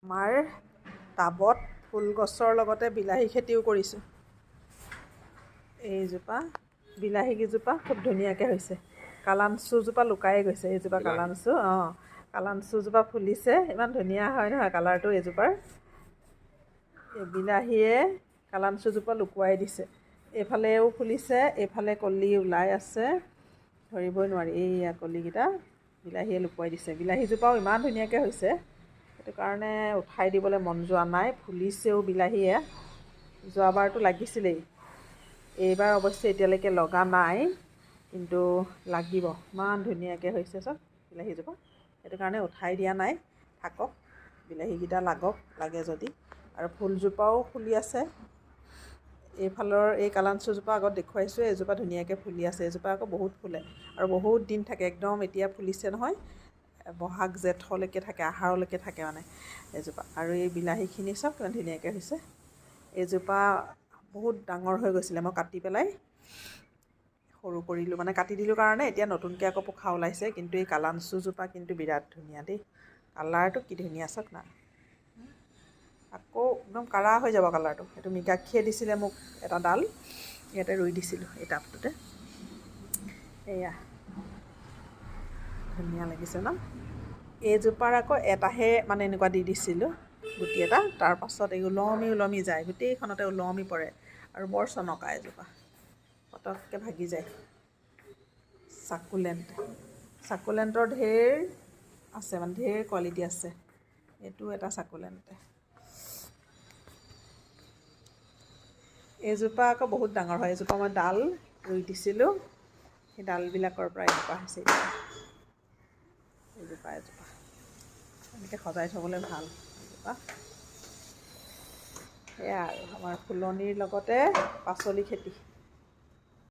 আমাৰ টাবত ফুল গছৰ লগতে বিলাহী খেতিও কৰিছোঁ। এইজোপা বিলাহী কেইজোপা খুব ধুনীয়াকৈ হৈছে। কালামচুজোপা লুকাই গৈছে। এইজোপা কালামচু, কালামচুজোপা ফুলিছে। ইমান ধুনীয়া হয় নহয় কালাৰটো এইজোপাৰ। এই বিলাহীয়ে কালামচুজোপা লুকুৱাই দিছে। এইফালেও ফুলিছে, এইফালে কলি ওলাই আছে, ধৰিবই নোৱাৰি। এইয়া কলিকেইটা বিলাহীয়ে লুকুৱাই দিছে। বিলাহীজোপাও ইমান ধুনীয়াকৈ হৈছে, সেইটো কাৰণে উঠাই দিবলৈ মন যোৱা নাই। ফুলিছেও বিলাহীয়ে, যোৱাবাৰটো লাগিছিলেই। এইবাৰ অৱশ্যে এতিয়ালৈকে লগা নাই, কিন্তু লাগিব। ইমান ধুনীয়াকৈ হৈছে চব বিলাহীজোপা, সেইটো কাৰণে উঠাই দিয়া নাই। থাকক, বিলাহীকেইটা লাগক, লাগে যদি। আৰু ফুলজোপাও ফুলি আছে। এইফালৰ এই কালামচুজোপা আগত দেখুৱাইছোঁ, এইজোপা ধুনীয়াকৈ ফুলি আছে। এইজোপা আকৌ বহুত ফুলে আৰু বহুত দিন থাকে। একদম এতিয়া ফুলিছে নহয়, বহাগ জেঠলৈকে থাকে, আহাৰলৈকে থাকে মানে এইজোপা। আৰু এই বিলাহীখিনি চব কিমান ধুনীয়াকৈ হৈছে। এইজোপা বহুত ডাঙৰ হৈ গৈছিলে, মই কাটি পেলাই সৰু কৰিলোঁ, মানে কাটি দিলোঁ কাৰণে এতিয়া নতুনকৈ আকৌ পোখা ওলাইছে। কিন্তু এই কালামচুজোপা কিন্তু বিৰাট ধুনীয়া দেই, কালাৰটো কি ধুনীয়া চাওক না। আকৌ একদম কাঢ়া হৈ যাব কালাৰটো। এইটো মীনাক্ষীয়ে দিছিলে মোক এটা ডাল, ইয়াতে ৰুই দিছিলোঁ এই টাবটোতে। এয়া ধুনীয়া লাগিছে ন। এইজোপাৰ আকৌ এটাহে মানে এনেকুৱা দি দিছিলোঁ গুটি এটা, তাৰপাছত এই ওলমি ওলমি যায়, গোটেইখনতে ওলমি পৰে আৰু বৰ চনকা এজোপা, পটককৈ ভাগি যায়। চাকুলেণ্টৰ ঢেৰ আছে, মানে ঢেৰ কোৱালিটি আছে। এইটো এটা চাকুলেণ্টে। এইজোপা আকৌ বহুত ডাঙৰ হয়। এইজোপা মই ডাল ৰুই দিছিলোঁ, সেই ডালবিলাকৰ পৰা এজোপা হৈছে। এইজোপা এনেকৈ সজাই থ'বলৈ ভাল এজোপা। সেয়া আৰু আমাৰ ফুলনিৰ লগতে পাচলি খেতি।